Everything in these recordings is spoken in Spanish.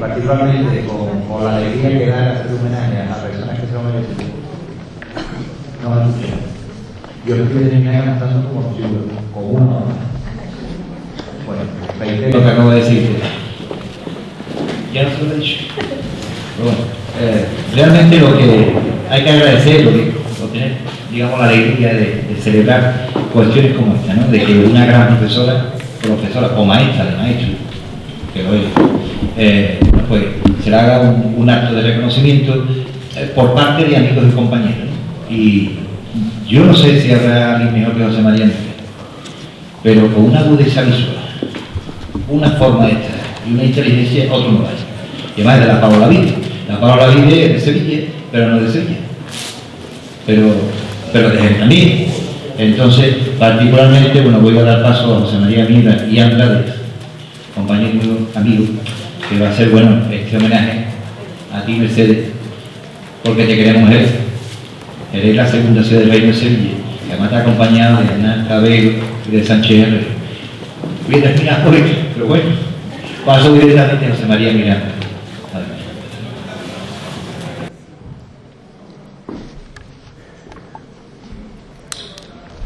particularmente con la alegría que da hacer homenaje a las personas que se lo merecen, no me gusta. Yo creo que terminé cantando como uno. Bueno, reitero lo que acabo de decir. Ya no se lo he dicho. Pero bueno, realmente lo que hay que agradecer, lo tener, digamos, la alegría de celebrar cuestiones como esta, ¿no? De que una gran profesora o maestra de maestros, que lo es, pues se le haga un acto de reconocimiento por parte de amigos y compañeros, ¿no? Y yo no sé si habrá alguien mejor que José María Miguel, pero con una agudeza visual, una forma de estar y una inteligencia, otro no hay. Y además de la Paola Vide. La Paola Vide es de Sevilla, pero no de Sevilla. Pero de Gernalí. Entonces, particularmente, bueno, voy a dar paso a José María Mira y Andrade, compañero, amigo, que va a hacer, bueno, este homenaje a ti, Mercedes, porque te queremos eres la segunda ciudad del Reino de Sevilla, que además está acompañado de Hernán Cabello y de Sánchez Herrero. Voy a terminar por esto, pero bueno, paso directamente a José María Miranda.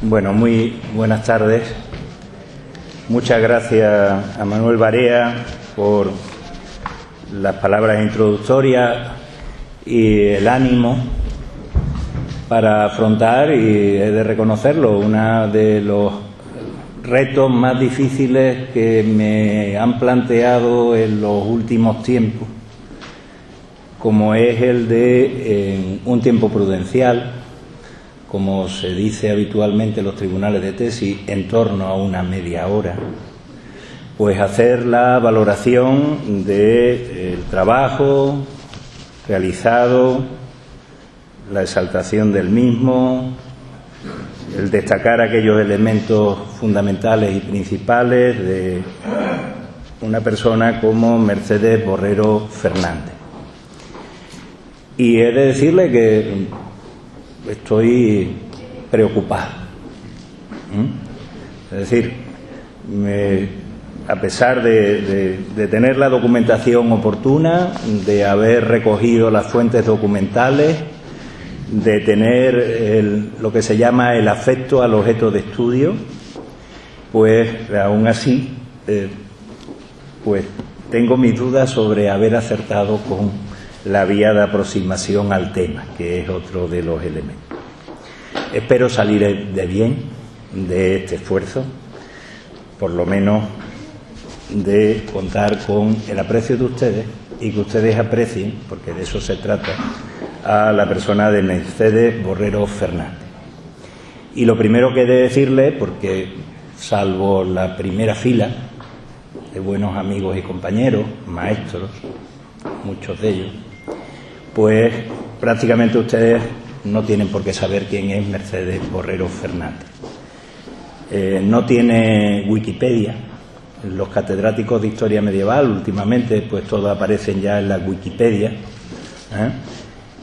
Bueno, muy buenas tardes. Muchas gracias a Manuel Barea por las palabras introductorias y el ánimo para afrontar, y he de reconocerlo, uno de los retos más difíciles que me han planteado en los últimos tiempos, como es el de un tiempo prudencial, como se dice habitualmente en los tribunales de tesis, en torno a una media hora, pues hacer la valoración del trabajo realizado, la exaltación del mismo, el destacar aquellos elementos fundamentales y principales de una persona como Mercedes Borrero Fernández. Y he de decirle que estoy preocupado. Es decir, a pesar de tener la documentación oportuna, de haber recogido las fuentes documentales, de tener lo que se llama el afecto al objeto de estudio, pues aún así, pues tengo mis dudas sobre haber acertado con la vía de aproximación al tema, que es otro de los elementos. Espero salir de bien de este esfuerzo, por lo menos de contar con el aprecio de ustedes y que ustedes aprecien, porque de eso se trata, a la persona de Mercedes Borrero Fernández. Y lo primero que he de decirle, porque salvo la primera fila de buenos amigos y compañeros, maestros, muchos de ellos, pues prácticamente ustedes no tienen por qué saber quién es Mercedes Borrero Fernández. No tiene Wikipedia. Los catedráticos de historia medieval últimamente pues todos aparecen ya en la Wikipedia,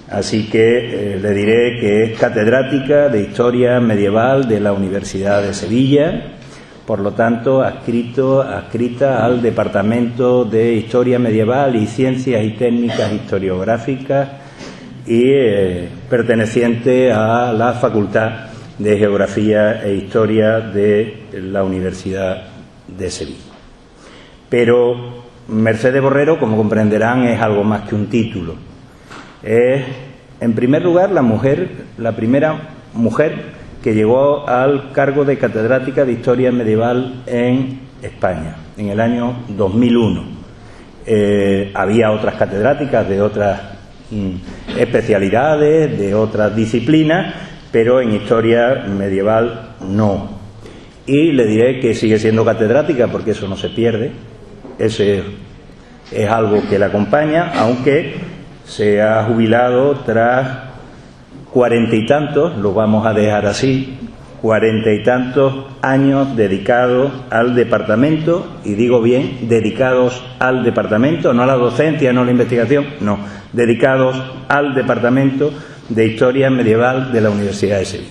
así que le diré que es catedrática de historia medieval de la Universidad de Sevilla, por lo tanto adscrita al Departamento de Historia Medieval y Ciencias y Técnicas Historiográficas y perteneciente a la Facultad de Geografía e Historia de la Universidad de Sevilla. Pero Mercedes Borrero, como comprenderán, es algo más que un título. Es, en primer lugar, la primera mujer que llegó al cargo de catedrática de Historia Medieval en España, en el año 2001. Había otras catedráticas de otras especialidades, de otras disciplinas, pero en Historia Medieval no. Y le diré que sigue siendo catedrática, porque eso no se pierde. Ese es algo que la acompaña, aunque se ha jubilado tras 40 y tantos, lo vamos a dejar así, 40 y tantos años dedicados al departamento, y digo bien, dedicados al departamento, no a la docencia, no a la investigación, no, dedicados al departamento de Historia Medieval de la Universidad de Sevilla.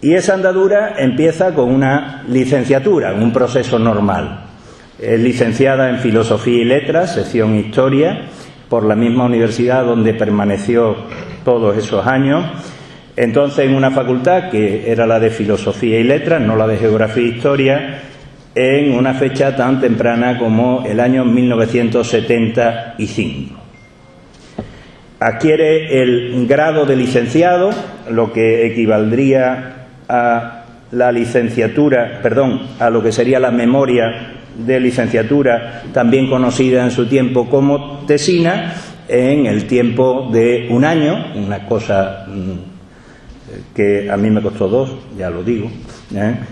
Y esa andadura empieza con una licenciatura, un proceso normal. Es licenciada en Filosofía y Letras, sección Historia, por la misma universidad donde permaneció todos esos años. Entonces, en una facultad que era la de Filosofía y Letras, no la de Geografía e Historia, en una fecha tan temprana como el año 1975. Adquiere el grado de licenciado, lo que equivaldría a la licenciatura, a lo que sería la memoria de licenciatura, también conocida en su tiempo como tesina, en el tiempo de un año, una cosa que a mí me costó 2, ya lo digo.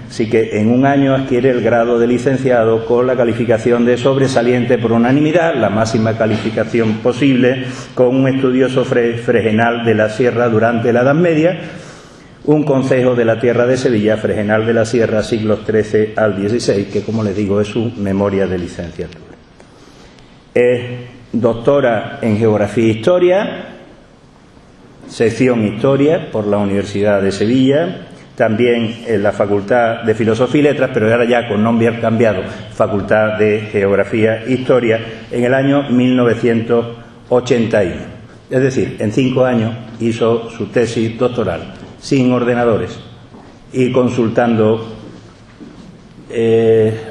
Así que en un año adquiere el grado de licenciado con la calificación de sobresaliente por unanimidad, la máxima calificación posible, con un estudioso fregenal de la Sierra durante la Edad Media, un concejo de la tierra de Sevilla, fregenal de la Sierra, siglos XIII al XVI, que, como les digo, es su memoria de licenciatura. Es doctora en Geografía e Historia, sección Historia, por la Universidad de Sevilla, también en la Facultad de Filosofía y Letras, pero ahora ya con nombre cambiado, Facultad de Geografía e Historia, en el año 1981. Es decir, en 5 años hizo su tesis doctoral, sin ordenadores y consultando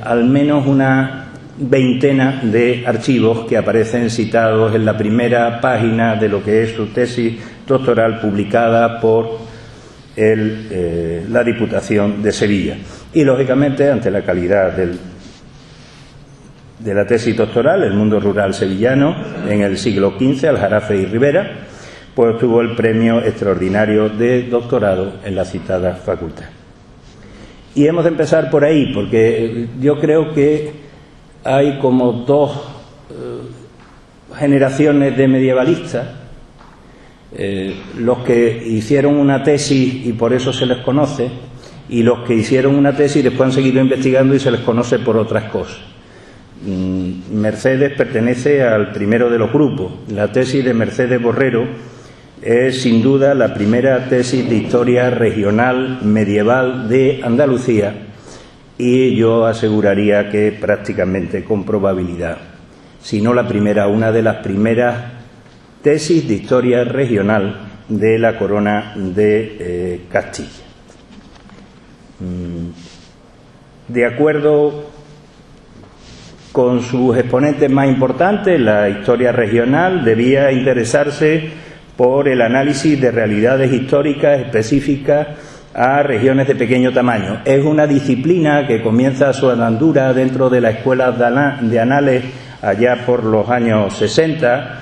al menos una veintena de archivos que aparecen citados en la primera página de lo que es su tesis doctoral publicada por la Diputación de Sevilla. Y, lógicamente, ante la calidad de la tesis doctoral, el mundo rural sevillano en el siglo XV, Aljarafe y Ribera, pues obtuvo el premio extraordinario de doctorado en la citada facultad. Y hemos de empezar por ahí, porque yo creo que hay como 2 generaciones de medievalistas, los que hicieron una tesis y por eso se les conoce, y los que hicieron una tesis y después han seguido investigando y se les conoce por otras cosas. Mercedes pertenece al primero de los grupos. La tesis de Mercedes Borrero es sin duda la primera tesis de historia regional medieval de Andalucía, y yo aseguraría que prácticamente con probabilidad, si no la primera, una de las primeras tesis de historia regional de la corona de Castilla. De acuerdo con sus exponentes más importantes, la historia regional debía interesarse por el análisis de realidades históricas específicas a regiones de pequeño tamaño. Es una disciplina que comienza su andadura dentro de la escuela de anales allá por los años 60,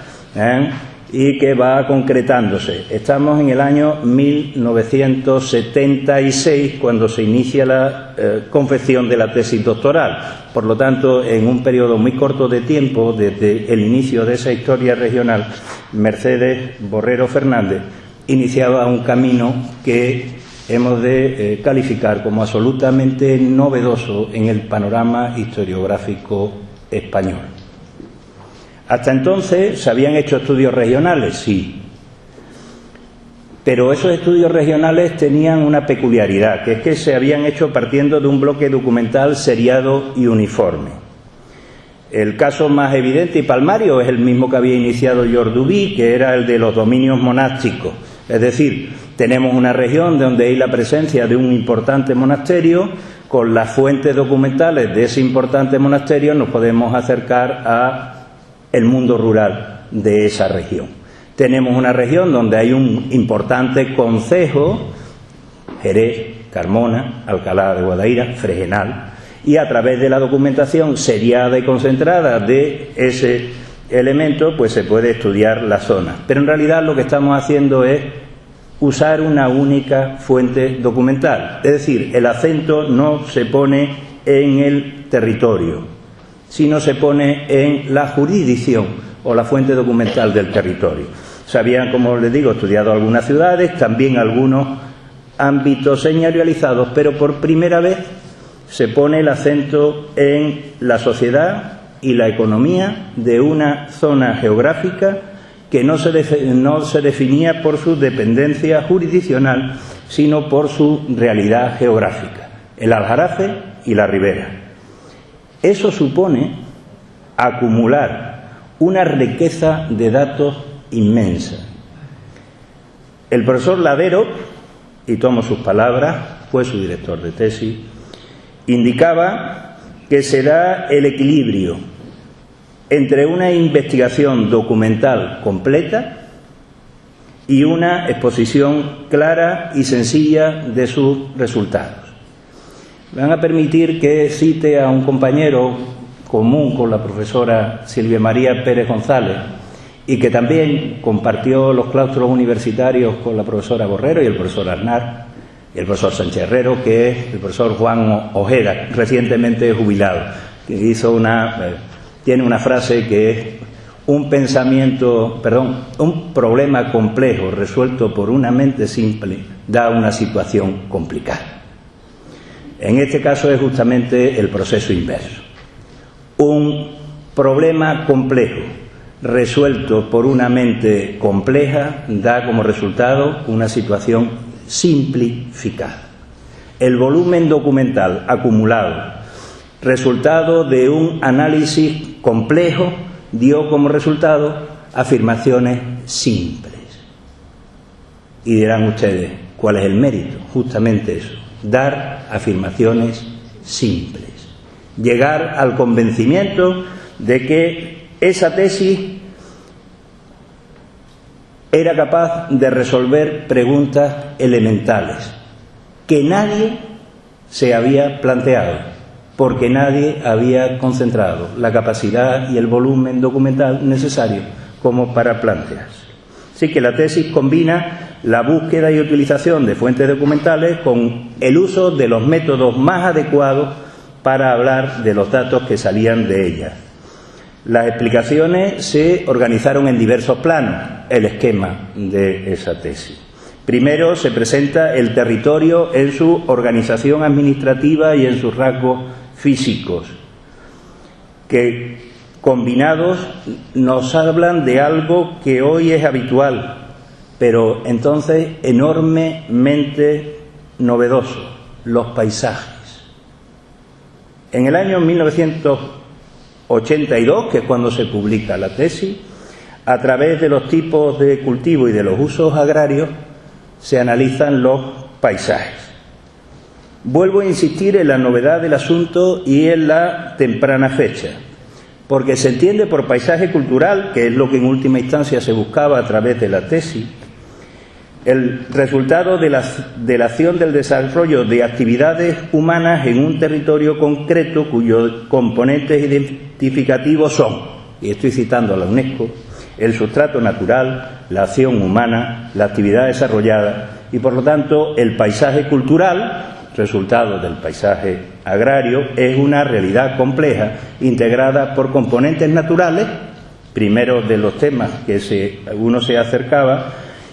y que va concretándose. Estamos en el año 1976 cuando se inicia la confección de la tesis doctoral. Por lo tanto, en un periodo muy corto de tiempo, desde el inicio de esa historia regional, Mercedes Borrero Fernández iniciaba un camino que hemos de calificar como absolutamente novedoso en el panorama historiográfico español. Hasta entonces se habían hecho estudios regionales, sí, pero esos estudios regionales tenían una peculiaridad, que es que se habían hecho partiendo de un bloque documental seriado y uniforme. El caso más evidente y palmario es el mismo que había iniciado Georges Duby, que era el de los dominios monásticos. Es decir, tenemos una región donde hay la presencia de un importante monasterio. Con las fuentes documentales de ese importante monasterio nos podemos acercar a el mundo rural de esa región. Tenemos una región donde hay un importante concejo, Jerez, Carmona, Alcalá de Guadaira, Fregenal, y a través de la documentación seriada y concentrada de ese elemento, pues se puede estudiar la zona. Pero en realidad lo que estamos haciendo es usar una única fuente documental, es decir, el acento no se pone en el territorio, sino se pone en la jurisdicción o la fuente documental del territorio. Se habían, como les digo, estudiado algunas ciudades, también algunos ámbitos señorializados, pero por primera vez se pone el acento en la sociedad y la economía de una zona geográfica que no se definía por su dependencia jurisdiccional, sino por su realidad geográfica, el Aljarafe y la Ribera. Eso supone acumular una riqueza de datos inmensa. El profesor Ladero, y tomo sus palabras, fue su director de tesis, indicaba que se da el equilibrio entre una investigación documental completa y una exposición clara y sencilla de sus resultados. Me van a permitir que cite a un compañero común con la profesora Silvia María Pérez González y que también compartió los claustros universitarios con la profesora Borrero y el profesor Aznar y el profesor Sánchez Herrero, que es el profesor Juan Ojeda, recientemente jubilado, que tiene una frase que es un problema complejo resuelto por una mente simple da una situación complicada. En este caso es justamente el proceso inverso. Un problema complejo resuelto por una mente compleja da como resultado una situación simplificada. El volumen documental acumulado, resultado de un análisis complejo, dio como resultado afirmaciones simples. Y dirán ustedes, ¿cuál es el mérito? Justamente eso, dar afirmaciones simples. Llegar al convencimiento de que esa tesis era capaz de resolver preguntas elementales que nadie se había planteado, porque nadie había concentrado la capacidad y el volumen documental necesario como para plantearse. Así que la tesis combina la búsqueda y utilización de fuentes documentales con el uso de los métodos más adecuados para hablar de los datos que salían de ella. Las explicaciones se organizaron en diversos planos, el esquema de esa tesis. Primero se presenta el territorio en su organización administrativa y en sus rasgos físicos, que combinados nos hablan de algo que hoy es habitual, pero entonces enormemente novedoso, los paisajes. En el año 1982, que es cuando se publica la tesis, a través de los tipos de cultivo y de los usos agrarios, se analizan los paisajes. Vuelvo a insistir en la novedad del asunto y en la temprana fecha, porque se entiende por paisaje cultural, que es lo que en última instancia se buscaba a través de la tesis, el resultado de la acción del desarrollo de actividades humanas en un territorio concreto cuyos componentes identificativos son, y estoy citando a la UNESCO, el sustrato natural, la acción humana, la actividad desarrollada y, por lo tanto, el paisaje cultural, resultado del paisaje agrario, es una realidad compleja integrada por componentes naturales, primero de los temas que uno se acercaba,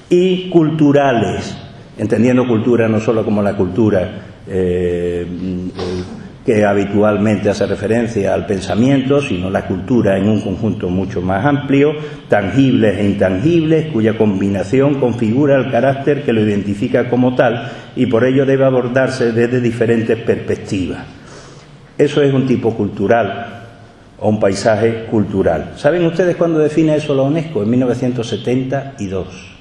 y culturales, entendiendo cultura no solo como la cultura que habitualmente hace referencia al pensamiento, sino la cultura en un conjunto mucho más amplio, tangibles e intangibles, cuya combinación configura el carácter que lo identifica como tal y por ello debe abordarse desde diferentes perspectivas. Eso es un tipo cultural o un paisaje cultural. ¿Saben ustedes cuándo define eso la UNESCO? En 1972.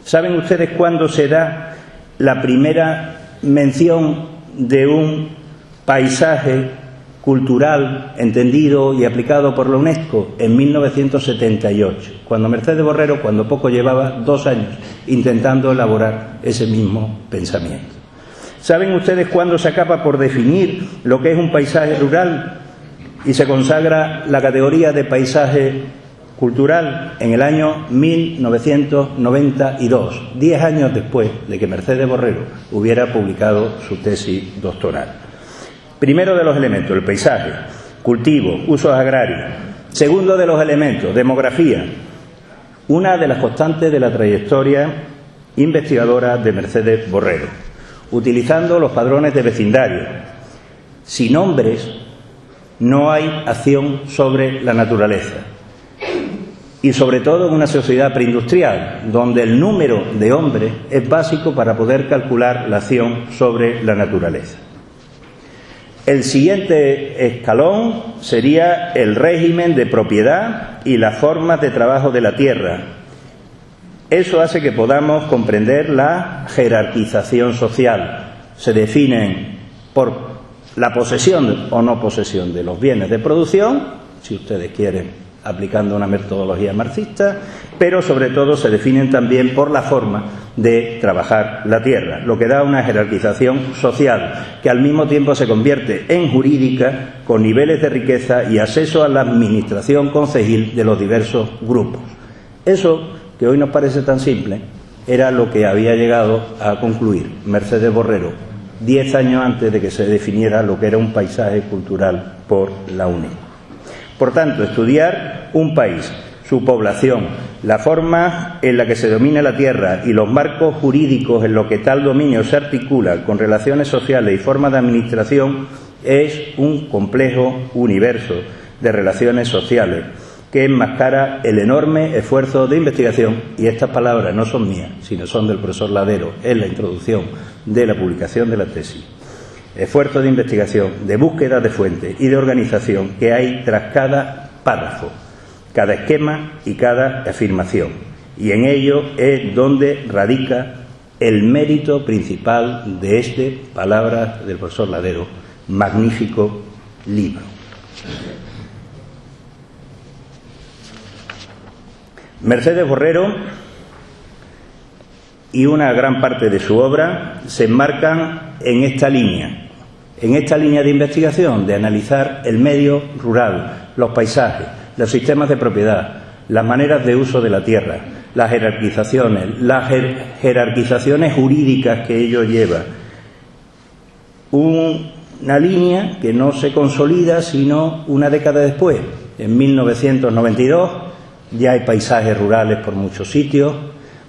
¿Saben ustedes cuándo se da la primera mención de un paisaje cultural entendido y aplicado por la UNESCO? En 1978, cuando Mercedes Borrero, cuando poco llevaba 2 años intentando elaborar ese mismo pensamiento. ¿Saben ustedes cuándo se acaba por definir lo que es un paisaje rural y se consagra la categoría de paisaje cultural? En el año 1992, 10 años después de que Mercedes Borrero hubiera publicado su tesis doctoral. Primero de los elementos, el paisaje, cultivo, usos agrarios. Segundo de los elementos, demografía. Una de las constantes de la trayectoria investigadora de Mercedes Borrero, utilizando los padrones de vecindario. Sin hombres no hay acción sobre la naturaleza. Y sobre todo en una sociedad preindustrial, donde el número de hombres es básico para poder calcular la acción sobre la naturaleza. El siguiente escalón sería el régimen de propiedad y las formas de trabajo de la tierra. Eso hace que podamos comprender la jerarquización social. Se definen por la posesión o no posesión de los bienes de producción, si ustedes quieren, aplicando una metodología marxista, pero sobre todo se definen también por la forma de trabajar la tierra, lo que da una jerarquización social que al mismo tiempo se convierte en jurídica, con niveles de riqueza y acceso a la administración concejil de los diversos grupos. Eso, que hoy nos parece tan simple, era lo que había llegado a concluir Mercedes Borrero 10 años antes de que se definiera lo que era un paisaje cultural por la UNESCO. Por tanto, estudiar un país, su población, la forma en la que se domina la tierra y los marcos jurídicos en los que tal dominio se articula con relaciones sociales y formas de administración es un complejo universo de relaciones sociales que enmascara el enorme esfuerzo de investigación, y estas palabras no son mías, sino son del profesor Ladero en la introducción de la publicación de la tesis. Esfuerzo de investigación, de búsqueda de fuentes y de organización que hay tras cada párrafo, cada esquema y cada afirmación. Y en ello es donde radica el mérito principal de este, palabras del profesor Ladero, magnífico libro. Mercedes Borrero y una gran parte de su obra se enmarcan en esta línea de investigación, de analizar el medio rural, los paisajes, los sistemas de propiedad, las maneras de uso de la tierra, las jerarquizaciones jurídicas que ello lleva. Una línea que no se consolida sino una década después, en 1992, ya hay paisajes rurales por muchos sitios,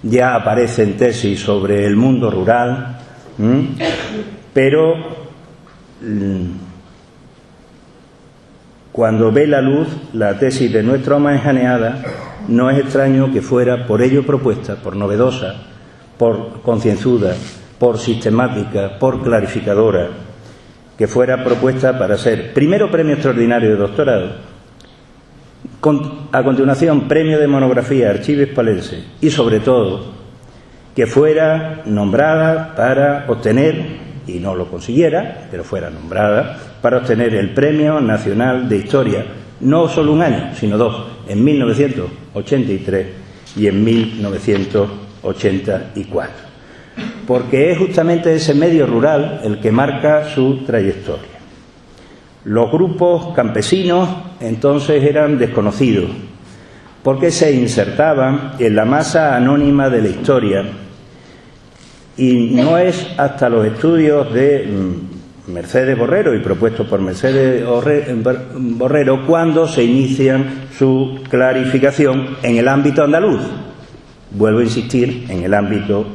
ya aparecen tesis sobre el mundo rural, pero cuando ve la luz la tesis de Nuestra Alma Enjaneada, no es extraño que fuera por ello propuesta, por novedosa, por concienzuda, por sistemática, por clarificadora, que fuera propuesta para ser primero premio extraordinario de doctorado, a continuación premio de monografía Archivo Hispalense y sobre todo que fuera nombrada para obtener, y no lo consiguiera, pero fuera nombrada para obtener el Premio Nacional de Historia, no solo un año, sino dos, en 1983 y en 1984. Porque es justamente ese medio rural el que marca su trayectoria. Los grupos campesinos entonces eran desconocidos, porque se insertaban en la masa anónima de la historia. Y no es hasta los estudios de Mercedes Borrero y propuestos por Mercedes Borrero cuando se inician su clarificación en el ámbito andaluz. Vuelvo a insistir, en el ámbito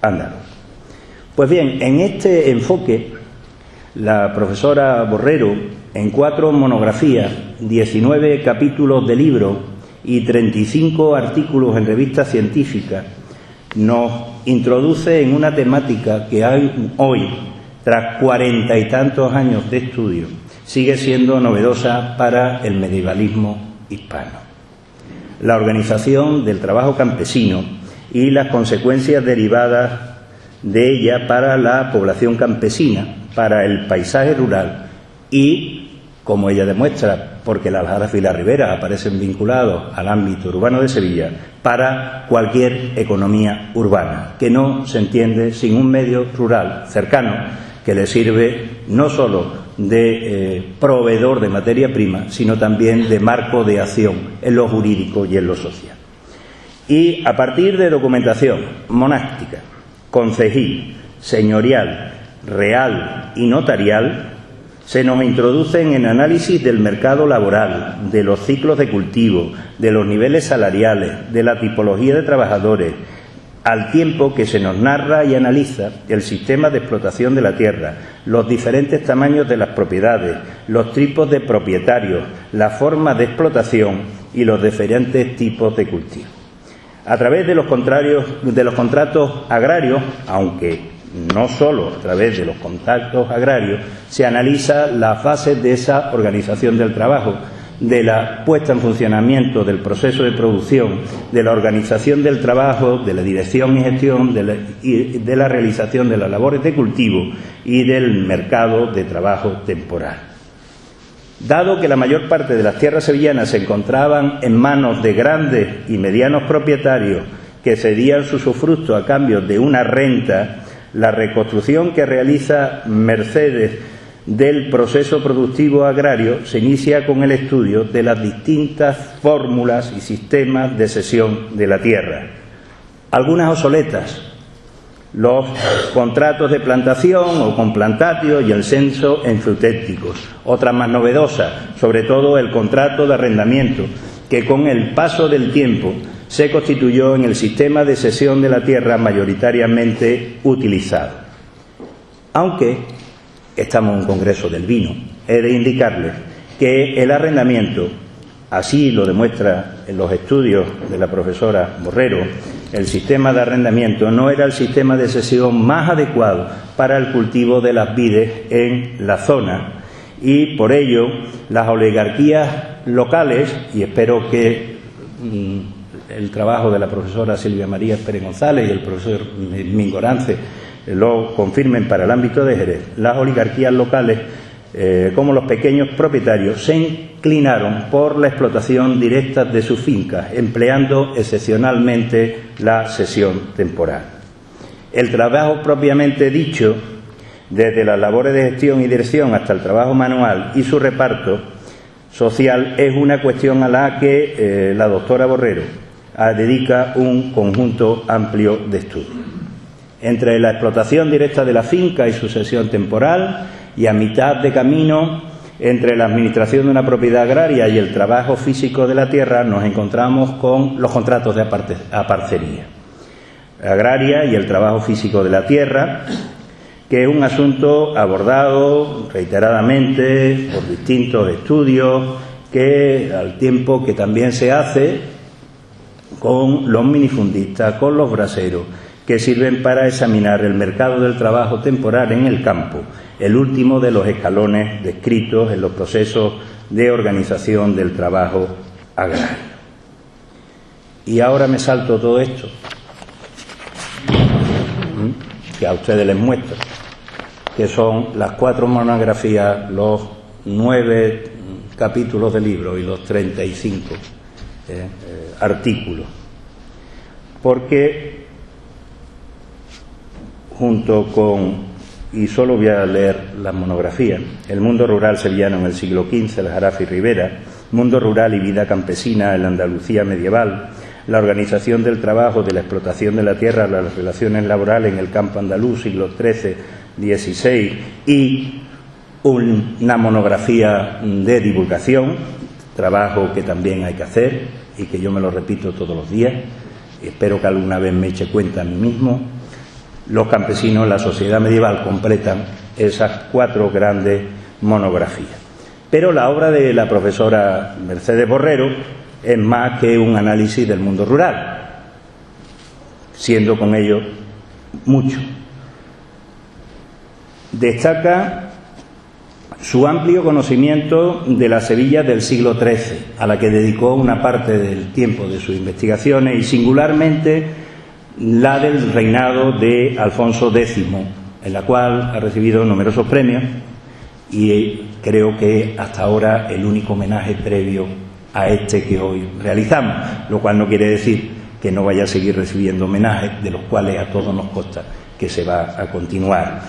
andaluz. Pues bien, en este enfoque, la profesora Borrero, en 4 monografías, 19 capítulos de libro y 35 artículos en revistas científicas, nos introduce en una temática que hoy, tras 40 y tantos años de estudio, sigue siendo novedosa para el medievalismo hispano. La organización del trabajo campesino y las consecuencias derivadas de ella para la población campesina, para el paisaje rural y, como ella demuestra, porque la Aljarafe y la Ribera aparecen vinculados al ámbito urbano de Sevilla, para cualquier economía urbana, que no se entiende sin un medio rural cercano que le sirve no solo de proveedor de materia prima, sino también de marco de acción en lo jurídico y en lo social. Y a partir de documentación monástica, concejil, señorial, real y notarial, se nos introducen en análisis del mercado laboral, de los ciclos de cultivo, de los niveles salariales, de la tipología de trabajadores, al tiempo que se nos narra y analiza el sistema de explotación de la tierra, los diferentes tamaños de las propiedades, los tipos de propietarios, las formas de explotación y los diferentes tipos de cultivo. A través de los contratos agrarios, aunque no solo a través de los contactos agrarios, se analiza las fases de esa organización del trabajo, de la puesta en funcionamiento del proceso de producción, de la organización del trabajo, de la dirección y gestión, de la realización de las labores de cultivo y del mercado de trabajo temporal. Dado que la mayor parte de las tierras sevillanas se encontraban en manos de grandes y medianos propietarios que cedían su usufructo a cambio de una renta, la reconstrucción que realiza Mercedes del proceso productivo agrario se inicia con el estudio de las distintas fórmulas y sistemas de cesión de la tierra. Algunas obsoletas, los contratos de plantación o con plantatio y el censo enfeutéticos. Otras más novedosas, sobre todo el contrato de arrendamiento, que con el paso del tiempo se constituyó en el sistema de cesión de la tierra mayoritariamente utilizado. Aunque estamos en un congreso del vino, he de indicarles que el arrendamiento, así lo demuestra en los estudios de la profesora Borrero, el sistema de arrendamiento no era el sistema de cesión más adecuado para el cultivo de las vides en la zona, y por ello las oligarquías locales, y espero que el trabajo de la profesora Silvia María Pérez González y el profesor Mingorance lo confirmen para el ámbito de Jerez, las oligarquías locales, como los pequeños propietarios, se inclinaron por la explotación directa de sus fincas, empleando excepcionalmente la cesión temporal. El trabajo propiamente dicho, desde las labores de gestión y dirección hasta el trabajo manual y su reparto social, es una cuestión a la que la doctora Borrero dedica un conjunto amplio de estudios. Entre la explotación directa de la finca y su cesión temporal, y a mitad de camino entre la administración de una propiedad agraria y el trabajo físico de la tierra, nos encontramos con los contratos de aparcería agraria y el trabajo físico de la tierra, que es un asunto abordado reiteradamente por distintos estudios, que al tiempo que también se hace con los minifundistas, con los braseros, que sirven para examinar el mercado del trabajo temporal en el campo, el último de los escalones descritos en los procesos de organización del trabajo agrario. Y ahora me salto todo esto, que a ustedes les muestro, que son las 4 monografías, los 9 capítulos del libro y los 35 artículos, porque junto con, y solo voy a leer las monografías, El mundo rural sevillano en el siglo XV, el Jarafe y Rivera, Mundo rural y vida campesina en la Andalucía medieval, la organización del trabajo, de la explotación de la tierra, las relaciones laborales en el campo andaluz, siglos XIII, XVI, y una monografía de divulgación, trabajo que también hay que hacer y que yo me lo repito todos los días, espero que alguna vez me eche cuenta a mí mismo. Los campesinos en la sociedad medieval completan esas 4 grandes monografías. Pero la obra de la profesora Mercedes Borrero es más que un análisis del mundo rural, siendo con ello mucho. Destaca su amplio conocimiento de la Sevilla del siglo XIII, a la que dedicó una parte del tiempo de sus investigaciones, y singularmente la del reinado de Alfonso X, en la cual ha recibido numerosos premios, y creo que hasta ahora el único homenaje previo a este que hoy realizamos, lo cual no quiere decir que no vaya a seguir recibiendo homenajes, de los cuales a todos nos consta que se va a continuar.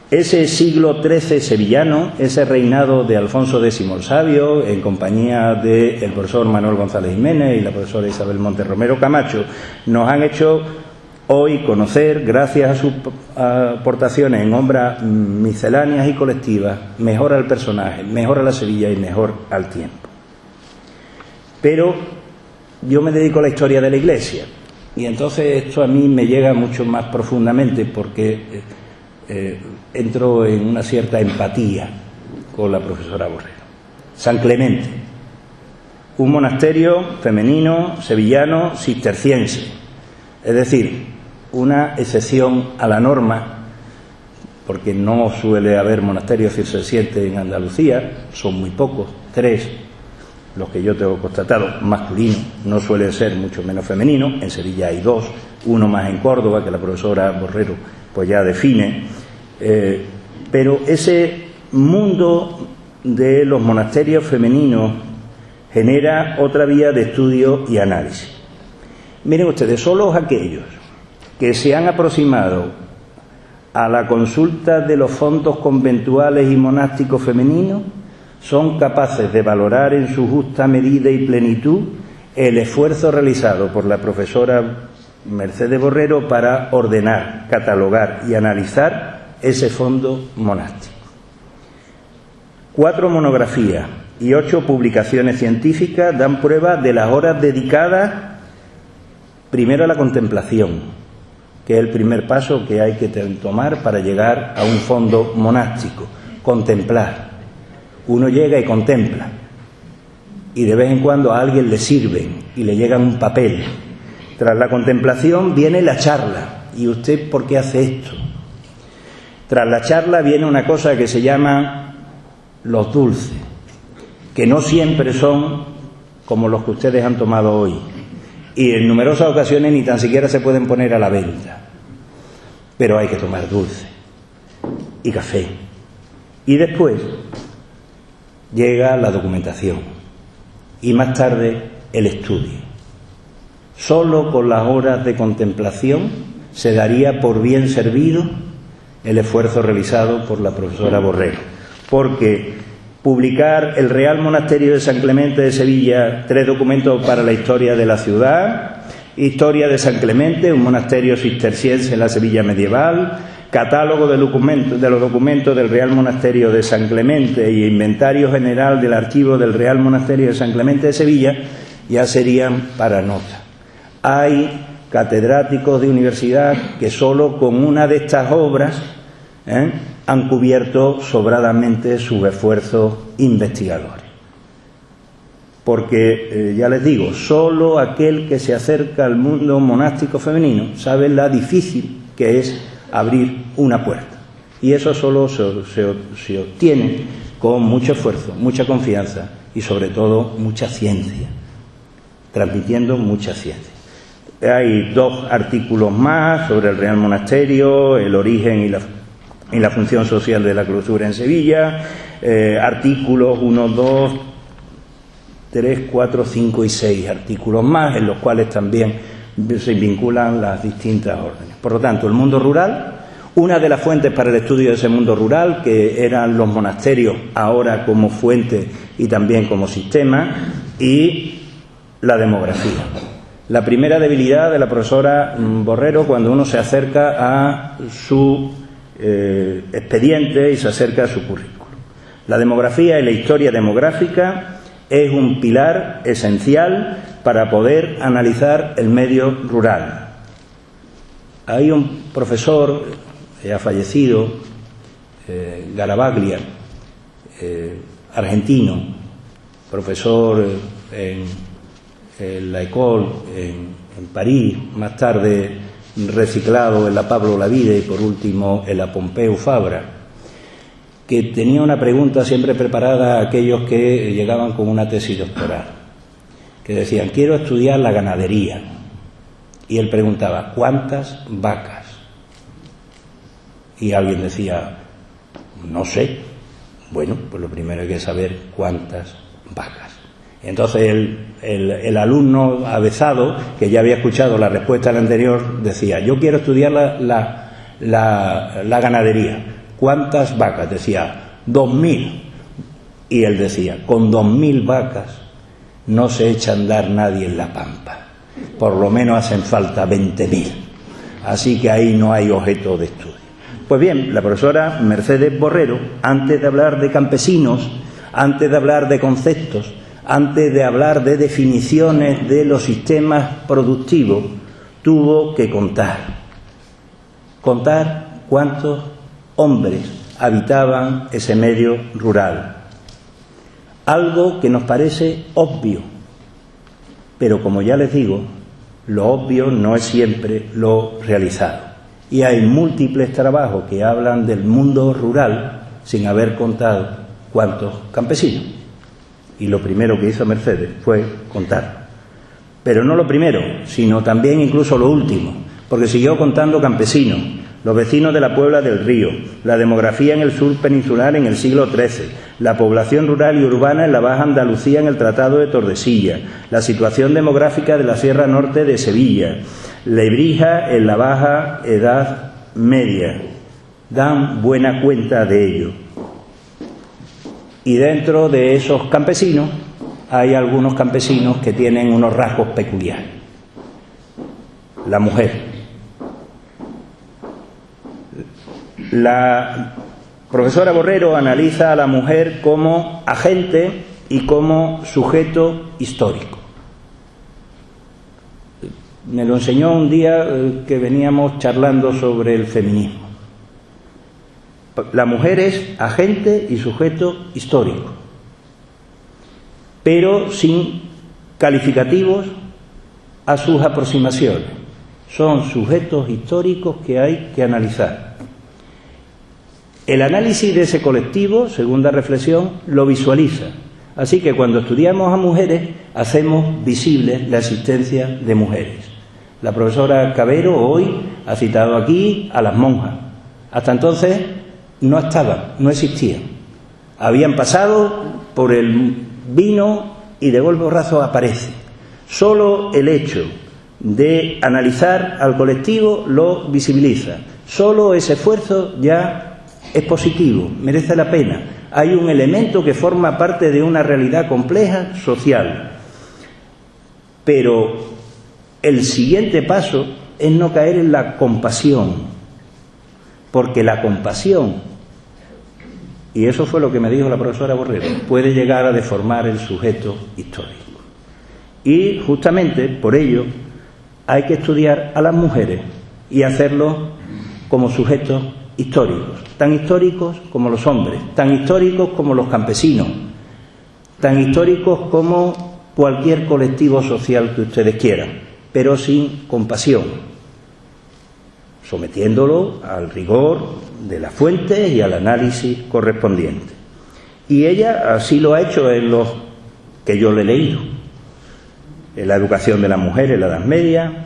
Ese siglo XIII sevillano, ese reinado de Alfonso X el Sabio, en compañía del profesor Manuel González Jiménez y la profesora Isabel Montes Romero Camacho, nos han hecho hoy conocer, gracias a sus aportaciones en obras misceláneas y colectivas, mejor al personaje, mejor a la Sevilla y mejor al tiempo. Pero yo me dedico a la historia de la Iglesia, y entonces esto a mí me llega mucho más profundamente, porque entro en una cierta empatía con la profesora Borrero. San Clemente, un monasterio femenino sevillano cisterciense, es decir, una excepción a la norma porque no suele haber monasterios cistercienses en Andalucía, son muy pocos, 3, los que yo tengo constatado, masculinos, no suelen ser mucho menos femeninos. En Sevilla hay 2, uno más en Córdoba, que la profesora Borrero pues ya define, pero ese mundo de los monasterios femeninos genera otra vía de estudio y análisis. Miren ustedes, solo aquellos que se han aproximado a la consulta de los fondos conventuales y monásticos femeninos son capaces de valorar en su justa medida y plenitud el esfuerzo realizado por la profesora Mercedes Borrero para ordenar, catalogar y analizar ese fondo monástico. 4 monografías y 8 publicaciones científicas dan prueba de las horas dedicadas primero a la contemplación, que es el primer paso que hay que tomar para llegar a un fondo monástico, contemplar. Uno llega y contempla, y de vez en cuando a alguien le sirven y le llega un papel. Tras la contemplación viene la charla. ¿Y usted por qué hace esto? Tras la charla viene una cosa que se llama los dulces, que no siempre son como los que ustedes han tomado hoy, y en numerosas ocasiones ni tan siquiera se pueden poner a la venta, pero hay que tomar dulce y café. Y después llega la documentación y más tarde el estudio. Solo con las horas de contemplación se daría por bien servido el esfuerzo realizado por la profesora Borrero, porque publicar el Real Monasterio de San Clemente de Sevilla, 3 documentos para la historia de la ciudad, historia de San Clemente, un monasterio cisterciense en la Sevilla medieval, catálogo de los documentos del Real Monasterio de San Clemente y inventario general del archivo del Real Monasterio de San Clemente de Sevilla, ya serían para nota. Hay catedráticos de universidad que solo con una de estas obras han cubierto sobradamente sus esfuerzos investigadores. Porque, ya les digo, solo aquel que se acerca al mundo monástico femenino sabe la difícil que es abrir una puerta. Y eso solo se obtiene con mucho esfuerzo, mucha confianza y sobre todo mucha ciencia, transmitiendo mucha ciencia. Hay 2 artículos más sobre el Real Monasterio, el origen y la función social de la clausura en Sevilla, artículos 1, 2, 3, 4, 5 y 6 artículos más, en los cuales también se vinculan las distintas órdenes. Por lo tanto, el mundo rural, una de las fuentes para el estudio de ese mundo rural, que eran los monasterios, ahora como fuente y también como sistema, y la demografía. La primera debilidad de la profesora Borrero cuando uno se acerca a su expediente y se acerca a su currículum. La demografía y la historia demográfica es un pilar esencial para poder analizar el medio rural. Hay un profesor, ha fallecido, Garavaglia, argentino, profesor en la École, en París, más tarde reciclado en la Pablo Olavide y por último en la Pompeu Fabra, que tenía una pregunta siempre preparada a aquellos que llegaban con una tesis doctoral, que decían: quiero estudiar la ganadería. Y él preguntaba: ¿cuántas vacas? Y alguien decía: no sé. Bueno, pues lo primero hay que saber cuántas vacas. Entonces el alumno avezado, que ya había escuchado la respuesta al anterior, decía: yo quiero estudiar la ganadería. ¿Cuántas vacas? Decía: 2000. Y él decía: con 2000 vacas no se echa a andar nadie en la pampa. Por lo menos hacen falta 20.000. Así que ahí no hay objeto de estudio. Pues bien, la profesora Mercedes Borrero, antes de hablar de campesinos, antes de hablar de conceptos, antes de hablar de definiciones de los sistemas productivos, tuvo que contar cuántos hombres habitaban ese medio rural. Algo que nos parece obvio, pero como ya les digo, lo obvio no es siempre lo realizado. Y hay múltiples trabajos que hablan del mundo rural sin haber contado cuántos campesinos. Y lo primero que hizo Mercedes fue contar. Pero no lo primero, sino también incluso lo último, porque siguió contando campesinos, los vecinos de la Puebla del Río, la demografía en el sur peninsular en el siglo XIII, la población rural y urbana en la Baja Andalucía en el Tratado de Tordesillas, la situación demográfica de la Sierra Norte de Sevilla, Lebrija en la Baja Edad Media. Dan buena cuenta de ello. Y dentro de esos campesinos hay algunos campesinos que tienen unos rasgos peculiares. La mujer. La profesora Borrero analiza a la mujer como agente y como sujeto histórico. Me lo enseñó un día que veníamos charlando sobre el feminismo. La mujer es agente y sujeto histórico, pero sin calificativos a sus aproximaciones. Son sujetos históricos que hay que analizar. El análisis de ese colectivo, segunda reflexión, lo visualiza. Así que cuando estudiamos a mujeres, hacemos visible la existencia de mujeres. La profesora Cabero hoy ha citado aquí a las monjas. Hasta entonces no estaban, no existían. Habían pasado por el vino y de golpe borrazo aparecen. Solo el hecho de analizar al colectivo lo visibiliza. Solo ese esfuerzo ya es positivo, merece la pena. Hay un elemento que forma parte de una realidad compleja social. Pero el siguiente paso es no caer en la compasión, porque la compasión, y eso fue lo que me dijo la profesora Borrero, puede llegar a deformar el sujeto histórico. Y justamente por ello hay que estudiar a las mujeres y hacerlo como sujetos históricos, tan históricos como los hombres, tan históricos como los campesinos, tan históricos como cualquier colectivo social que ustedes quieran, pero sin compasión, sometiéndolo al rigor de las fuentes y al análisis correspondiente. Y ella así lo ha hecho en los que yo le he leído. En la educación de la mujer en la Edad Media.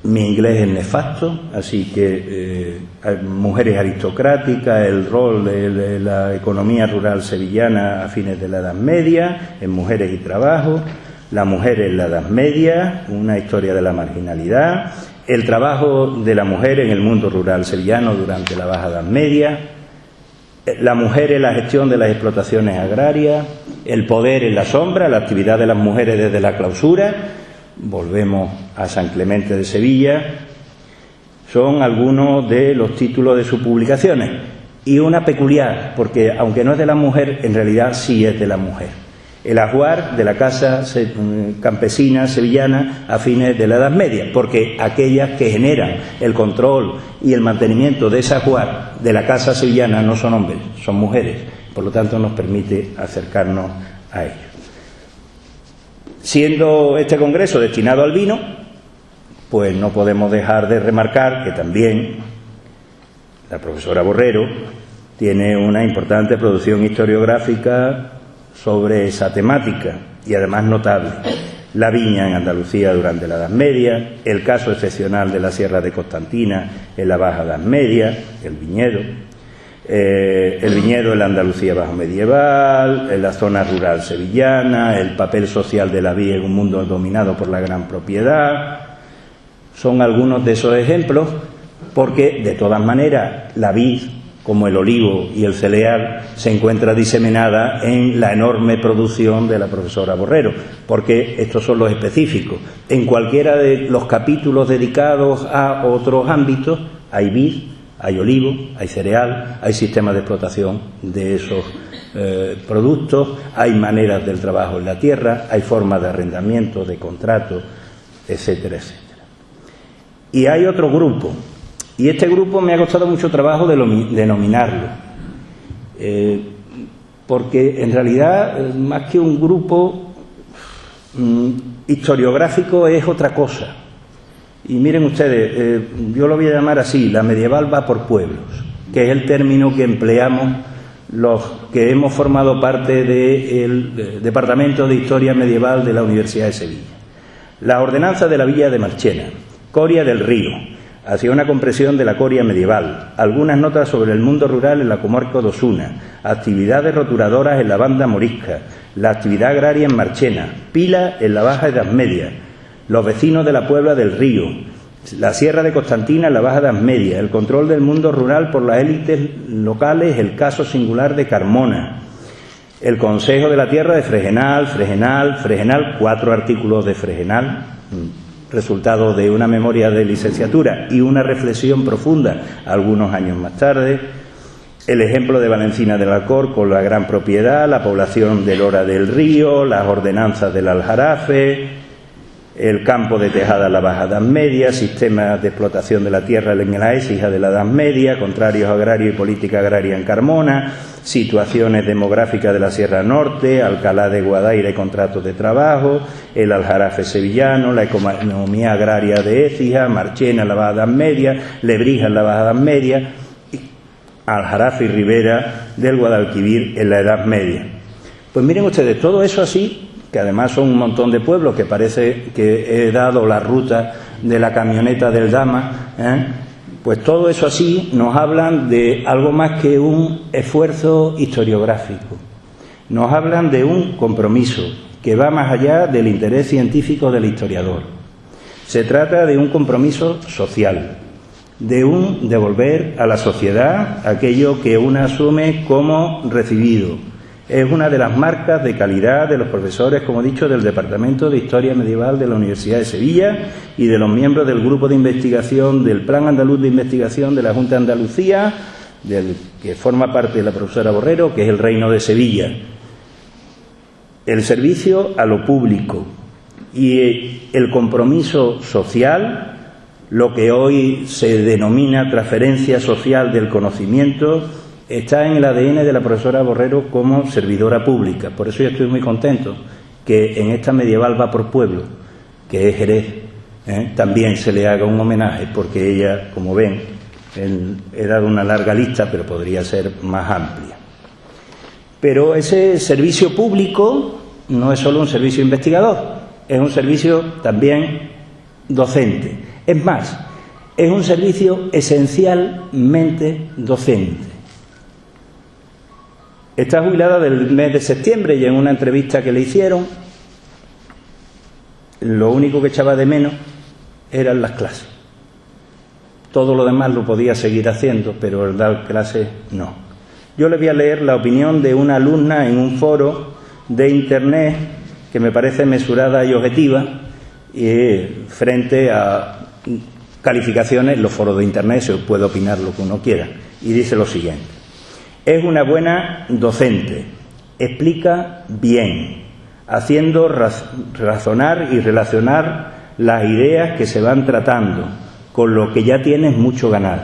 Mi inglés es nefasto, así que mujeres aristocráticas, el rol de la economía rural sevillana a fines de la Edad Media, en Mujeres y Trabajo, la mujer en la Edad Media, una historia de la marginalidad, el trabajo de la mujer en el mundo rural sevillano durante la Baja Edad Media, la mujer en la gestión de las explotaciones agrarias, el poder en la sombra, la actividad de las mujeres desde la clausura. Volvemos a San Clemente de Sevilla. Son algunos de los títulos de sus publicaciones. Y una peculiar, porque aunque no es de la mujer, en realidad sí es de la mujer. El ajuar de la casa campesina sevillana a fines de la Edad Media, porque aquellas que generan el control y el mantenimiento de ese ajuar de la casa sevillana no son hombres, son mujeres. Por lo tanto, nos permite acercarnos a ellos. Siendo este congreso destinado al vino, pues no podemos dejar de remarcar que también la profesora Borrero tiene una importante producción historiográfica sobre esa temática y además notable. La viña en Andalucía durante la Edad Media, el caso excepcional de la Sierra de Constantina en la Baja Edad Media, el viñedo en la Andalucía bajo medieval, en la zona rural sevillana, el papel social de la vid en un mundo dominado por la gran propiedad. Son algunos de esos ejemplos, porque de todas maneras la vid, como el olivo y el cereal, se encuentra diseminada en la enorme producción de la profesora Borrero, porque estos son los específicos. En cualquiera de los capítulos dedicados a otros ámbitos hay vid, hay olivo, hay cereal, hay sistemas de explotación de esos productos, hay maneras del trabajo en la tierra, hay formas de arrendamiento, de contrato, etcétera, etcétera. Y hay otro grupo, y este grupo me ha costado mucho trabajo denominarlo, porque en realidad, más que un grupo historiográfico, es otra cosa. Y miren ustedes, yo lo voy a llamar así, la medieval va por pueblos, que es el término que empleamos los que hemos formado parte del Departamento de Historia Medieval de la Universidad de Sevilla. La ordenanza de la villa de Marchena, Coria del Río, hacia una compresión de la Coria medieval, algunas notas sobre el mundo rural en la comarca de Osuna, actividades roturadoras en la banda morisca, la actividad agraria en Marchena, Pila en la Baja Edad Media, los vecinos de la Puebla del Río, la Sierra de Constantina en la Baja Edad Media, el control del mundo rural por las élites locales, el caso singular de Carmona, el Consejo de la Tierra de Fregenal, 4 artículos de Fregenal, resultado de una memoria de licenciatura y una reflexión profunda algunos años más tarde, el ejemplo de Valencina del Alcor con la gran propiedad, la población del Hora del Río, las ordenanzas del Aljarafe, el campo de Tejada en la Baja Edad Media, sistemas de explotación de la tierra en la Écija de la Edad Media, contrarios agrarios y política agraria en Carmona, situaciones demográficas de la Sierra Norte, Alcalá de Guadaira y contratos de trabajo, el Aljarafe sevillano, la economía agraria de Écija, Marchena en la Baja Edad Media, Lebrija en la Baja Edad Media, Aljarafe y Ribera del Guadalquivir en la Edad Media. Pues miren ustedes, todo eso así, que además son un montón de pueblos, que parece que he dado la ruta de la camioneta del Dama, pues todo eso así nos hablan de algo más que un esfuerzo historiográfico. Nos hablan de un compromiso que va más allá del interés científico del historiador. Se trata de un compromiso social, de un devolver a la sociedad aquello que uno asume como recibido. Es una de las marcas de calidad de los profesores, como he dicho, del Departamento de Historia Medieval de la Universidad de Sevilla y de los miembros del grupo de investigación del Plan Andaluz de Investigación de la Junta de Andalucía, del que forma parte la profesora Borrero, que es el Reino de Sevilla. El servicio a lo público y el compromiso social, lo que hoy se denomina transferencia social del conocimiento, está en el ADN de la profesora Borrero como servidora pública. Por eso yo estoy muy contento que en esta medieval va por pueblo, que es Jerez, también se le haga un homenaje, porque ella, como ven, he dado una larga lista, pero podría ser más amplia. Pero ese servicio público no es solo un servicio investigador, es un servicio también docente. Es más, es un servicio esencialmente docente. Está jubilada del mes de septiembre y en una entrevista que le hicieron, lo único que echaba de menos eran las clases. Todo lo demás lo podía seguir haciendo, pero el dar clases no. Yo le voy a leer la opinión de una alumna en un foro de Internet que me parece mesurada y objetiva frente a calificaciones. Los foros de Internet se puede opinar lo que uno quiera. Y dice lo siguiente: es una buena docente, explica bien, haciendo razonar y relacionar las ideas que se van tratando, con lo que ya tienes mucho ganado.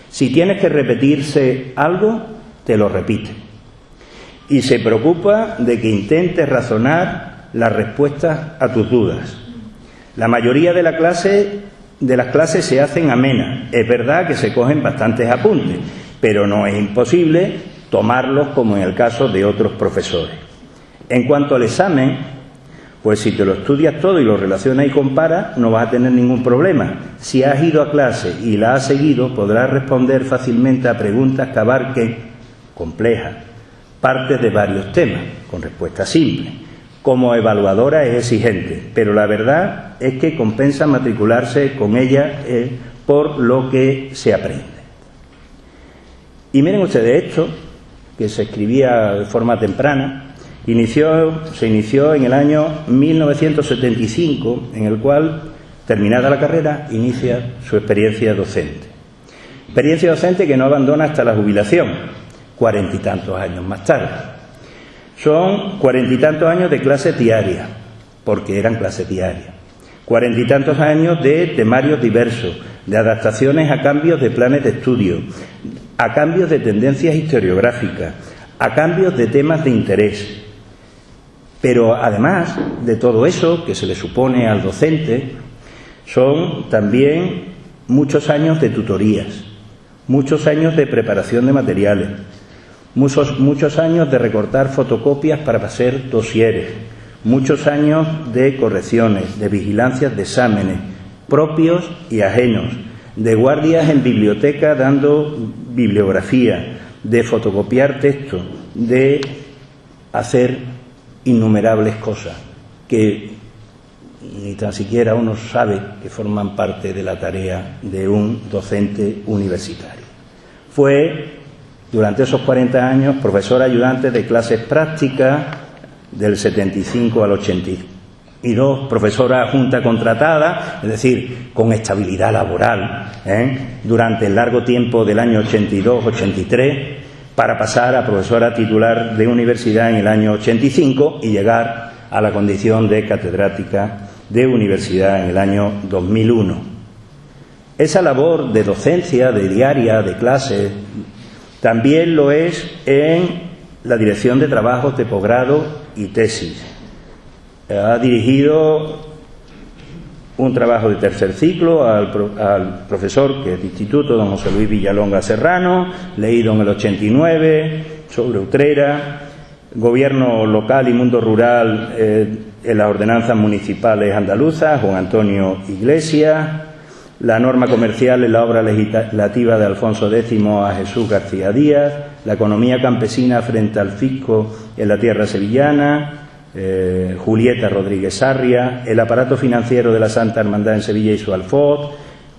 Si tienes que repetirse algo, te lo repite. Y se preocupa de que intentes razonar las respuestas a tus dudas. La mayoría de las clases se hacen amenas. Es verdad que se cogen bastantes apuntes, pero no es imposible tomarlos como en el caso de otros profesores. En cuanto al examen, pues si te lo estudias todo y lo relacionas y comparas, no vas a tener ningún problema. Si has ido a clase y la has seguido, podrás responder fácilmente a preguntas que abarquen complejas, partes de varios temas, con respuesta simple. Como evaluadora es exigente, pero la verdad es que compensa matricularse con ella por lo que se aprende. Y miren ustedes, esto, que se escribía de forma temprana, se inició en el año 1975, en el cual, terminada la carrera, inicia su experiencia docente. Experiencia docente que no abandona hasta la jubilación, 40 y tantos años más tarde. Son 40 y tantos años de clases diarias, porque eran clases diarias. 40 y tantos años de temarios diversos, de adaptaciones a cambios de planes de estudio, a cambios de tendencias historiográficas, a cambios de temas de interés. Pero además de todo eso que se le supone al docente, son también muchos años de tutorías, muchos años de preparación de materiales, muchos años de recortar fotocopias para hacer dosieres, muchos años de correcciones, de vigilancias de exámenes propios y ajenos, de guardias en biblioteca dando bibliografía, de fotocopiar textos, de hacer innumerables cosas que ni tan siquiera uno sabe que forman parte de la tarea de un docente universitario. Fue, durante esos 40 años, profesor ayudante de clases prácticas del 75 al 82, profesora adjunta contratada, es decir, con estabilidad laboral, durante el largo tiempo del año 82-83, para pasar a profesora titular de universidad en el año 85 y llegar a la condición de catedrática de universidad en el año 2001. Esa labor de docencia, de diaria, de clases, también lo es en la dirección de trabajos de posgrado y tesis. Ha dirigido un trabajo de tercer ciclo al profesor, que es de instituto, don José Luis Villalonga Serrano, leído en el 89, sobre Utrera, gobierno local y mundo rural en las ordenanzas municipales andaluzas, Juan Antonio Iglesias, la norma comercial en la obra legislativa de Alfonso X a Jesús García Díaz, la economía campesina frente al fisco en la tierra sevillana, Julieta Rodríguez Sarria, el aparato financiero de la Santa Hermandad en Sevilla y su alfoz,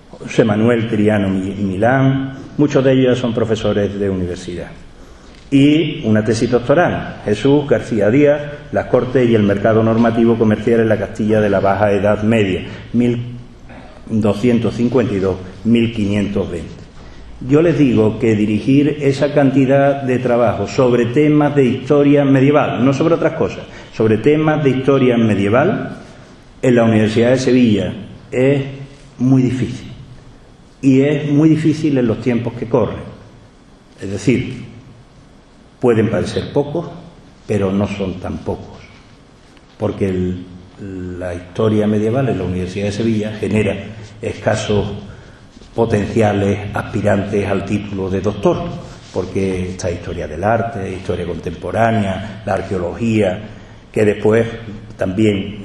José Manuel Triano Milán, muchos de ellos son profesores de universidad. Y una tesis doctoral, Jesús García Díaz, las Cortes y el mercado normativo comercial en la Castilla de la Baja Edad Media, 1252-1520. Yo les digo que dirigir esa cantidad de trabajo sobre temas de historia medieval, no sobre otras cosas, sobre temas de historia medieval en la Universidad de Sevilla es muy difícil. Y es muy difícil en los tiempos que corren. Es decir, pueden parecer pocos, pero no son tan pocos. Porque la historia medieval en la Universidad de Sevilla genera escasos potenciales aspirantes al título de doctor, porque está historia del arte, historia contemporánea, la arqueología, que después también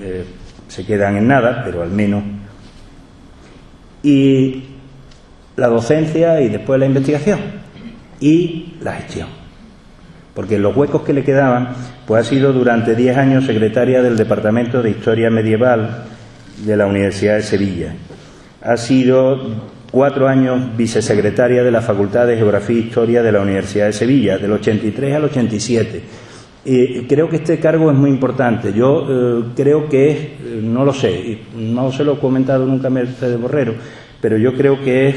se quedan en nada, pero al menos. Y la docencia y después la investigación y la gestión. Porque en los huecos que le quedaban, pues ha sido durante 10 años secretaria del Departamento de Historia Medieval de la Universidad de Sevilla. Ha sido 4 años vicesecretaria de la Facultad de Geografía e Historia de la Universidad de Sevilla, del 83 al 87. Creo que este cargo es muy importante. Yo creo que es, no lo sé, no se lo he comentado nunca a Mercedes Borrero, pero yo creo que es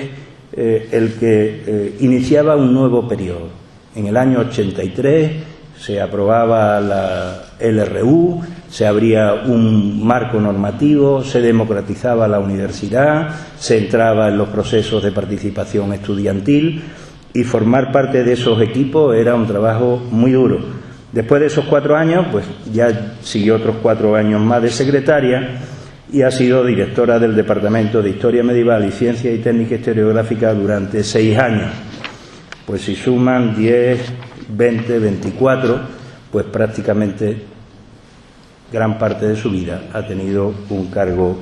el que iniciaba un nuevo periodo. En el año 83 se aprobaba la LRU, se abría un marco normativo, se democratizaba la universidad, se entraba en los procesos de participación estudiantil y formar parte de esos equipos era un trabajo muy duro. Después de esos 4 años, pues ya siguió otros 4 años más de secretaria y ha sido directora del Departamento de Historia Medieval y Ciencia y Técnica Historiográfica durante 6 años. Pues si suman 10, 20, 24, pues prácticamente gran parte de su vida ha tenido un cargo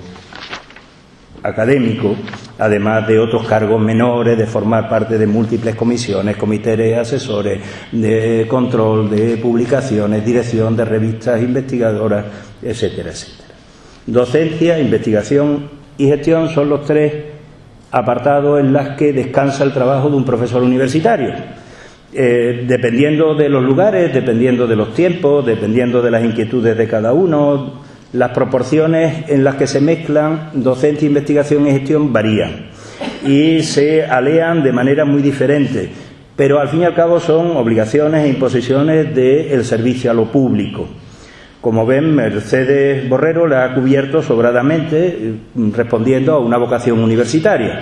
académico, además de otros cargos menores, de formar parte de múltiples comisiones, comités asesores, de control de publicaciones, dirección de revistas investigadoras, etcétera, etcétera. Docencia, investigación y gestión son los 3 apartados en las que descansa el trabajo de un profesor universitario. Dependiendo de los lugares, dependiendo de los tiempos, dependiendo de las inquietudes de cada uno, las proporciones en las que se mezclan docencia, investigación y gestión varían y se alean de manera muy diferente, pero al fin y al cabo son obligaciones e imposiciones del servicio a lo público. Como ven, Mercedes Borrero la ha cubierto sobradamente respondiendo a una vocación universitaria.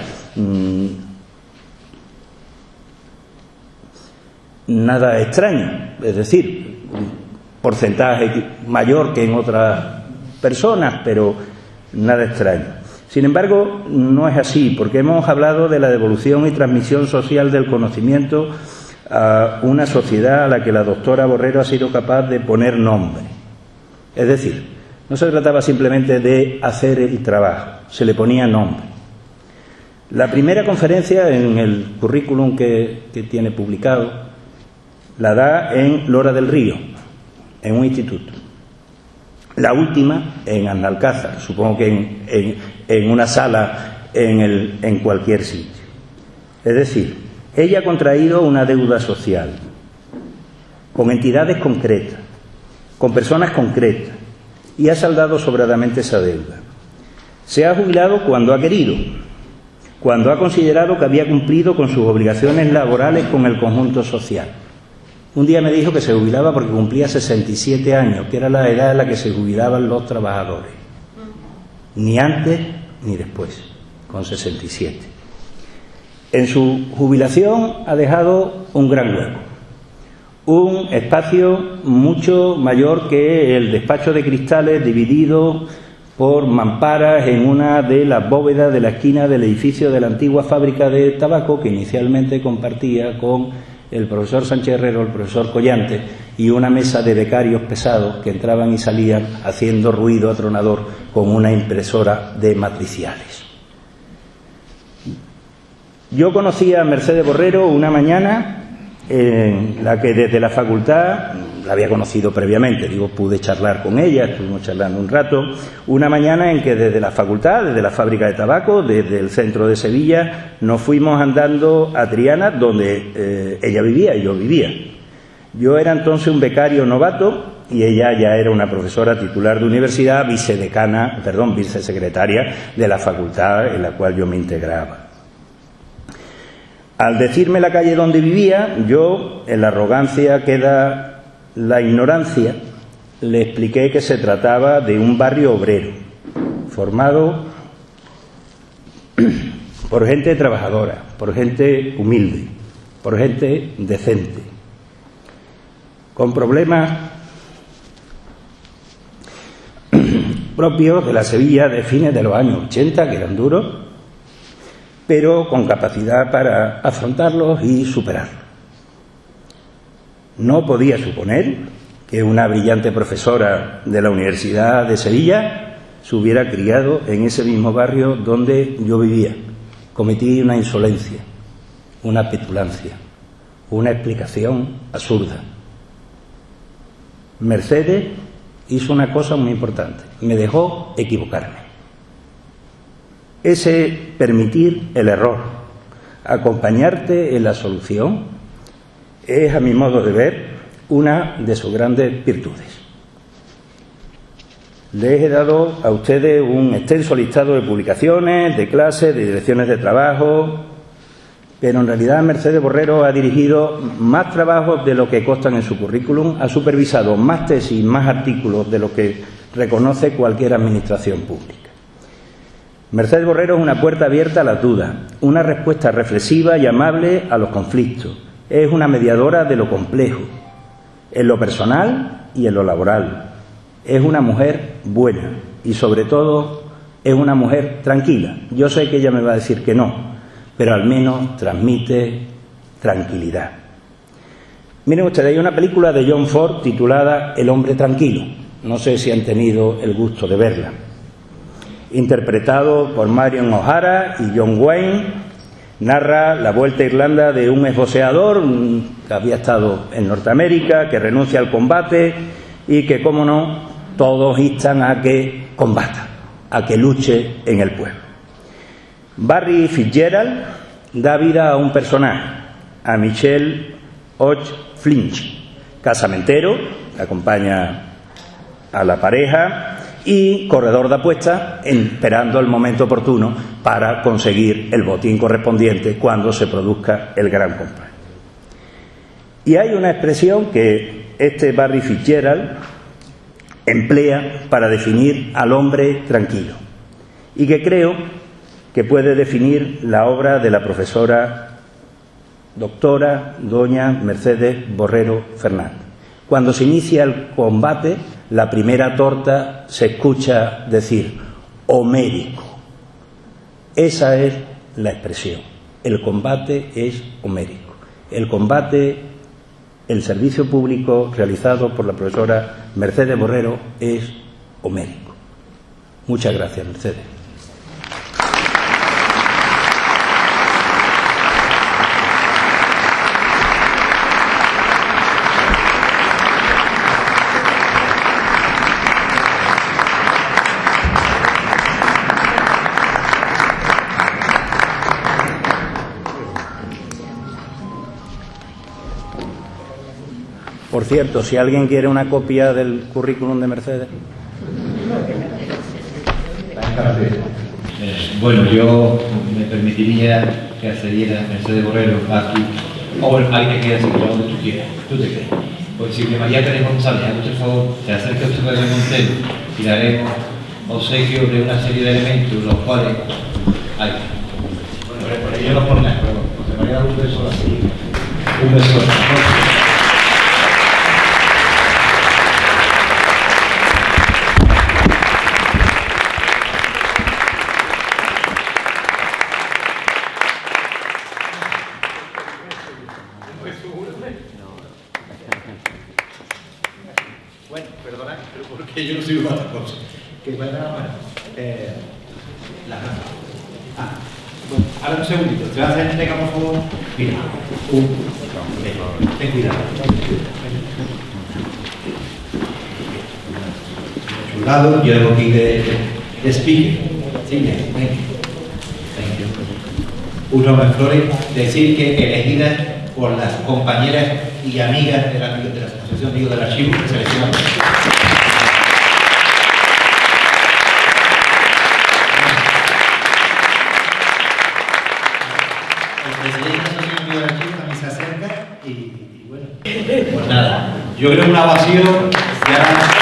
Nada extraño, es decir, un porcentaje mayor que en otras personas, pero nada extraño. Sin embargo, no es así, porque hemos hablado de la devolución y transmisión social del conocimiento a una sociedad a la que la doctora Borrero ha sido capaz de poner nombre. Es decir, no se trataba simplemente de hacer el trabajo, se le ponía nombre. La primera conferencia en el currículum que tiene publicado la da en Lora del Río, en un instituto. La última en Analcázar, supongo que en una sala en cualquier sitio. Es decir, ella ha contraído una deuda social con entidades concretas, con personas concretas, y ha saldado sobradamente esa deuda. Se ha jubilado cuando ha querido, cuando ha considerado que había cumplido con sus obligaciones laborales con el conjunto social. Un día me dijo que se jubilaba porque cumplía 67 años, que era la edad en la que se jubilaban los trabajadores. Ni antes ni después, con 67. En su jubilación ha dejado un gran hueco, un espacio mucho mayor que el despacho de cristales dividido por mamparas en una de las bóvedas de la esquina del edificio de la antigua fábrica de tabaco que inicialmente compartía con el profesor Sánchez Herrero, el profesor Collante y una mesa de becarios pesados que entraban y salían haciendo ruido atronador con una impresora de matriciales. Yo conocí a Mercedes Borrero una mañana en la que desde la facultad, la había conocido previamente, pude charlar con ella, estuvimos charlando un rato, una mañana en que desde la facultad, desde la fábrica de tabaco, desde el centro de Sevilla, nos fuimos andando a Triana, donde ella vivía y yo vivía. Yo era entonces un becario novato y ella ya era una profesora titular de universidad, vicesecretaria de la facultad en la cual yo me integraba. Al decirme la calle donde vivía, yo, en la arrogancia que da la ignorancia, le expliqué que se trataba de un barrio obrero, formado por gente trabajadora, por gente humilde, por gente decente, con problemas propios de la Sevilla de fines de los años 80, que eran duros, pero con capacidad para afrontarlos y superarlos. No podía suponer que una brillante profesora de la Universidad de Sevilla se hubiera criado en ese mismo barrio donde yo vivía. Cometí una insolencia, una petulancia, una explicación absurda. Mercedes hizo una cosa muy importante, me dejó equivocarme. Ese permitir el error, acompañarte en la solución, es, a mi modo de ver, una de sus grandes virtudes. Les he dado a ustedes un extenso listado de publicaciones, de clases, de direcciones de trabajo, pero en realidad Mercedes Borrero ha dirigido más trabajos de lo que constan en su currículum, ha supervisado más tesis, más artículos de lo que reconoce cualquier administración pública. Mercedes Borrero es una puerta abierta a las dudas, una respuesta reflexiva y amable a los conflictos. Es una mediadora de lo complejo, en lo personal y en lo laboral. Es una mujer buena y, sobre todo, es una mujer tranquila. Yo sé que ella me va a decir que no, pero al menos transmite tranquilidad. Miren ustedes, hay una película de John Ford titulada El hombre tranquilo. No sé si han tenido el gusto de verla. Interpretado por Marion O'Hara y John Wayne, narra la vuelta a Irlanda de un esboceador que había estado en Norteamérica, que renuncia al combate y que, cómo no, todos instan a que combata, a que luche en el pueblo. Barry Fitzgerald da vida a un personaje, a Michelle Hodge Flinch, casamentero, acompaña a la pareja, y corredor de apuestas, esperando el momento oportuno para conseguir el botín correspondiente cuando se produzca el gran combate. Y hay una expresión que este Barry Fitzgerald emplea para definir al hombre tranquilo y que creo que puede definir la obra de la profesora doctora doña Mercedes Borrero Fernández. Cuando se inicia el combate, la primera torta se escucha decir homérico, Esa es la expresión. El combate es homérico. El combate, el servicio público realizado por la profesora Mercedes Borrero es homérico. Muchas gracias, Mercedes. Por cierto, si alguien quiere una copia del currículum de Mercedes. Bueno, yo me permitiría que accediera Mercedes Borrero aquí, o alguien que quiera seguir donde tú quieras, tú te crees. Pues si que María Teresa González, hazte el favor, te acerca usted al Montero y daremos obsequio de una serie de elementos, los cuales hay. Bueno, por ello los ponemos, pero José María da un beso así, un beso así. Bueno, perdona, pero porque yo no soy otra cosa. Que vaya la mano. La mano. Bueno, ahora un segundito. Te voy a hacer entrega, por favor. Mira, ten cuidado. A un lado, yo tengo aquí de speaker. Sí, venga. Uno Flores, decir que elegidas por las compañeras y amigas de la Asociación Amigos del Archivo que seleccionan. El presidente de la Asociación Amigos del Archivo también se acerca y bueno, pues nada, yo creo que una ovación ya.